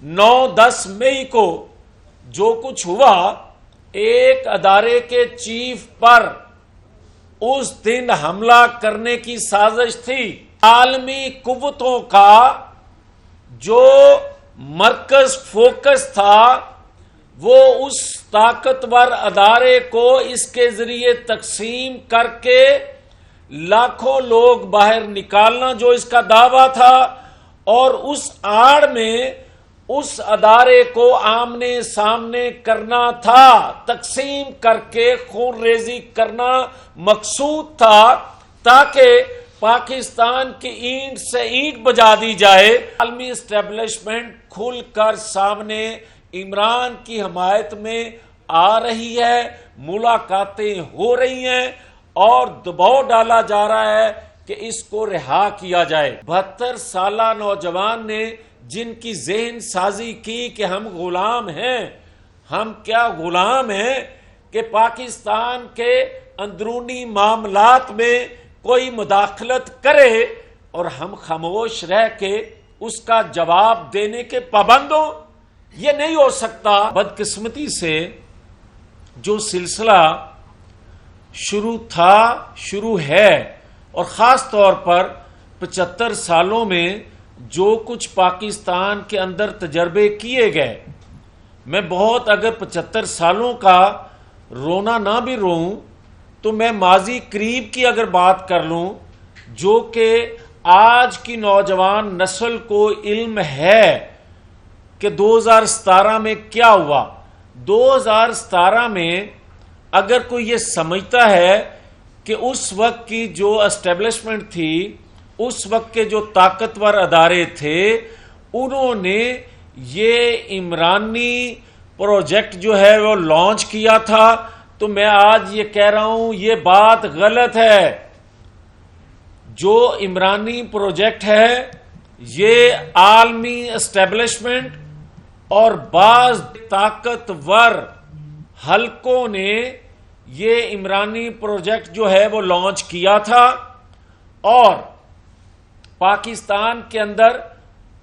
9-10 مئی کو جو کچھ ہوا، ایک ادارے کے چیف پر اس دن حملہ کرنے کی سازش تھی۔ عالمی قوتوں کا جو مرکز فوکس تھا وہ اس طاقتور ادارے کو اس کے ذریعے تقسیم کر کے لاکھوں لوگ باہر نکالنا جو اس کا دعویٰ تھا، اور اس آڑ میں اس ادارے کو آمنے سامنے کرنا تھا، تقسیم کر کے خون ریزی کرنا مقصود تھا، تاکہ پاکستان کی اینٹ سے اینٹ بجا دی جائے۔ عالمی اسٹیبلشمنٹ کھل کر سامنے عمران کی حمایت میں آ رہی ہے، ملاقاتیں ہو رہی ہیں اور دباؤ ڈالا جا رہا ہے کہ اس کو رہا کیا جائے۔ 72 سالہ نوجوان نے جن کی ذہن سازی کی کہ ہم غلام ہیں، ہم کیا غلام ہیں کہ پاکستان کے اندرونی معاملات میں کوئی مداخلت کرے اور ہم خاموش رہ کے اس کا جواب دینے کے پابند ہوں؟ یہ نہیں ہو سکتا۔ بدقسمتی سے جو سلسلہ شروع ہے، اور خاص طور پر 75 سالوں میں جو کچھ پاکستان کے اندر تجربے کیے گئے، میں بہت اگر 75 سالوں کا رونا نہ بھی روں تو میں ماضی قریب کی اگر بات کر لوں، جو کہ آج کی نوجوان نسل کو علم ہے کہ 2017 میں کیا ہوا۔ 2017 میں اگر کوئی یہ سمجھتا ہے کہ اس وقت کی جو اسٹیبلشمنٹ تھی، اس وقت کے جو طاقتور ادارے تھے، انہوں نے یہ عمرانی پروجیکٹ جو ہے وہ لانچ کیا تھا، تو میں آج یہ کہہ رہا ہوں یہ بات غلط ہے۔ جو عمرانی پروجیکٹ ہے یہ عالمی اسٹیبلشمنٹ اور بعض طاقتور حلقوں نے یہ عمرانی پروجیکٹ جو ہے وہ لانچ کیا تھا، اور پاکستان کے اندر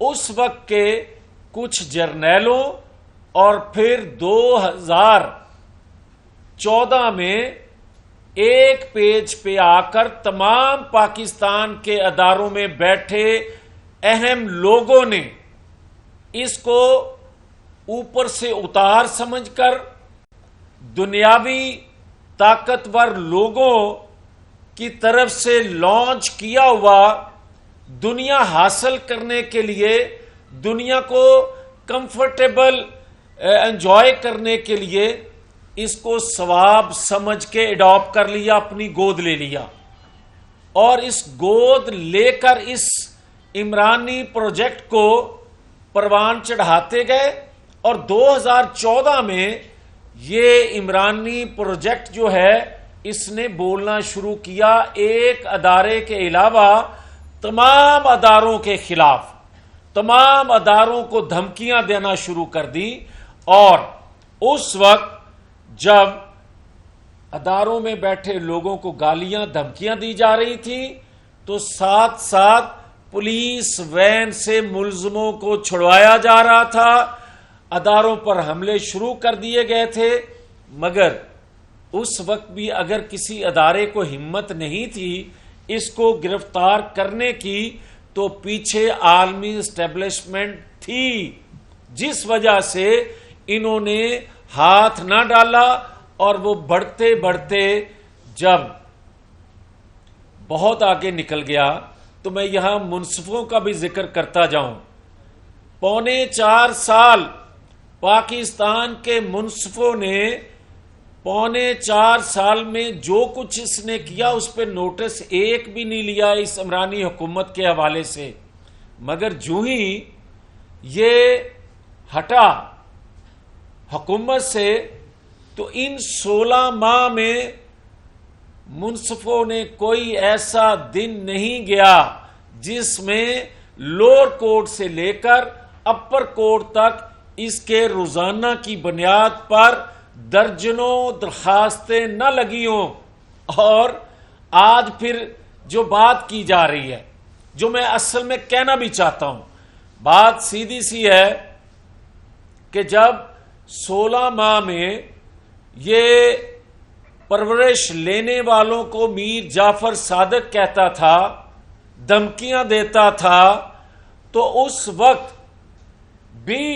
اس وقت کے کچھ جرنیلوں اور پھر 2014 میں ایک پیج پہ آ کر تمام پاکستان کے اداروں میں بیٹھے اہم لوگوں نے اس کو اوپر سے اتار سمجھ کر دنیاوی طاقتور لوگوں کی طرف سے لانچ کیا ہوا، دنیا حاصل کرنے کے لیے، دنیا کو کمفرٹیبل انجوائے کرنے کے لیے اس کو ثواب سمجھ کے اڈاپٹ کر لیا، اپنی گود لے لیا، اور اس گود لے کر اس عمرانی پروجیکٹ کو پروان چڑھاتے گئے، اور 2014 میں یہ عمرانی پروجیکٹ جو ہے اس نے بولنا شروع کیا ایک ادارے کے علاوہ تمام اداروں کے خلاف، تمام اداروں کو دھمکیاں دینا شروع کر دی۔ اور اس وقت جب اداروں میں بیٹھے لوگوں کو گالیاں دھمکیاں دی جا رہی تھی، تو ساتھ ساتھ پولیس وین سے ملزموں کو چھڑوایا جا رہا تھا، اداروں پر حملے شروع کر دیے گئے تھے۔ مگر اس وقت بھی اگر کسی ادارے کو ہمت نہیں تھی اس کو گرفتار کرنے کی، تو پیچھے عالمی اسٹیبلشمنٹ تھی، جس وجہ سے انہوں نے ہاتھ نہ ڈالا، اور وہ بڑھتے بڑھتے جب بہت آگے نکل گیا، تو میں یہاں منصفوں کا بھی ذکر کرتا جاؤں۔ 4.25 سال پاکستان کے منصفوں نے 4.25 سال میں جو کچھ اس نے کیا اس پہ نوٹس ایک بھی نہیں لیا اس عمرانی حکومت کے حوالے سے۔ مگر جو ہی یہ ہٹا حکومت سے، تو ان 16 ماہ میں منصفوں نے کوئی ایسا دن نہیں گیا جس میں لوور کورٹ سے لے کر اپر کورٹ تک اس کے روزانہ کی بنیاد پر درجنوں درخواستیں نہ لگی ہوں۔ اور آج پھر جو بات کی جا رہی ہے، جو میں اصل میں کہنا بھی چاہتا ہوں، بات سیدھی سی ہے کہ جب 16 ماہ میں یہ پرورش لینے والوں کو میر جعفر صادق کہتا تھا، دھمکیاں دیتا تھا، تو اس وقت بھی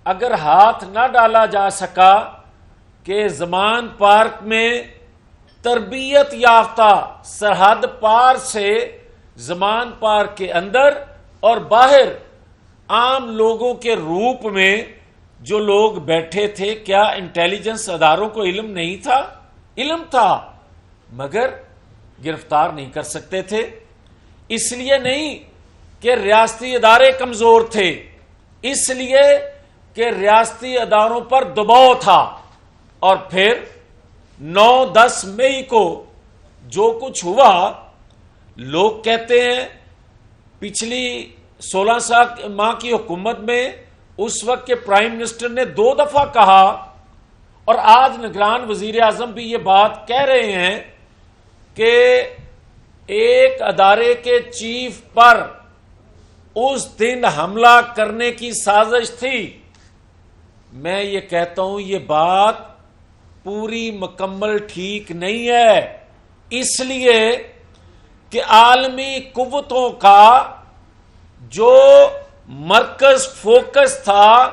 اگر ہاتھ نہ ڈالا جا سکا کہ زمان پارک میں تربیت یافتہ سرحد پار سے زمان پارک کے اندر اور باہر عام لوگوں کے روپ میں جو لوگ بیٹھے تھے، کیا انٹیلیجنس اداروں کو علم نہیں تھا؟ علم تھا، مگر گرفتار نہیں کر سکتے تھے۔ اس لیے نہیں کہ ریاستی ادارے کمزور تھے، اس لیے کہ ریاستی اداروں پر دباؤ تھا۔ اور پھر 9-10 مئی کو جو کچھ ہوا، لوگ کہتے ہیں پچھلی 16 ماہ کی حکومت میں اس وقت کے پرائم منسٹر نے 2 دفعہ کہا، اور آج نگران وزیر اعظم بھی یہ بات کہہ رہے ہیں کہ ایک ادارے کے چیف پر اس دن حملہ کرنے کی سازش تھی۔ میں یہ کہتا ہوں یہ بات پوری مکمل ٹھیک نہیں ہے، اس لیے کہ عالمی قوتوں کا جو مرکز فوکس تھا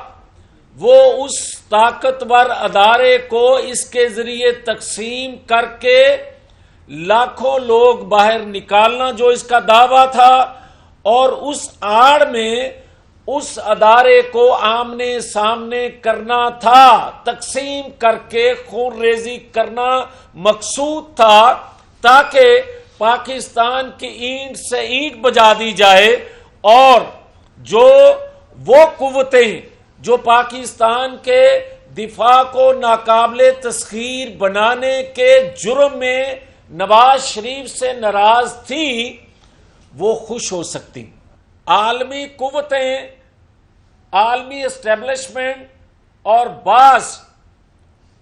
وہ اس طاقتور ادارے کو اس کے ذریعے تقسیم کر کے لاکھوں لوگ باہر نکالنا جو اس کا دعویٰ تھا، اور اس آڑ میں اس ادارے کو آمنے سامنے کرنا تھا، تقسیم کر کے خون ریزی کرنا مقصود تھا، تاکہ پاکستان کی اینٹ سے اینٹ بجا دی جائے، اور جو وہ قوتیں جو پاکستان کے دفاع کو ناقابل تسخیر بنانے کے جرم میں نواز شریف سے ناراض تھی، وہ خوش ہو سکتی۔ عالمی قوتیں، عالمی اسٹیبلشمنٹ اور بعض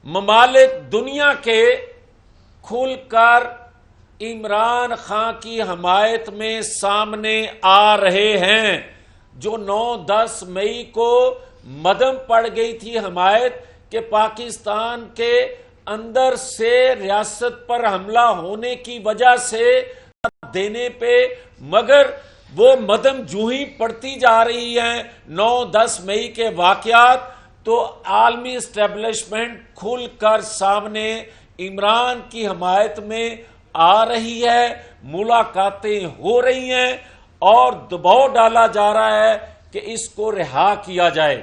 ممالک دنیا کے کھل کر عمران خان کی حمایت میں سامنے آ رہے ہیں۔ جو 9-10 مئی کو مدھم پڑ گئی تھی حمایت کہ پاکستان کے اندر سے ریاست پر حملہ ہونے کی وجہ سے دینے پہ، مگر وہ مدھم جو ہی پڑتی جا رہی ہیں 9-10 مئی کے واقعات، تو عالمی اسٹیبلشمنٹ کھل کر سامنے عمران کی حمایت میں آ رہی ہے، ملاقاتیں ہو رہی ہیں، اور دباؤ ڈالا جا رہا ہے کہ اس کو رہا کیا جائے۔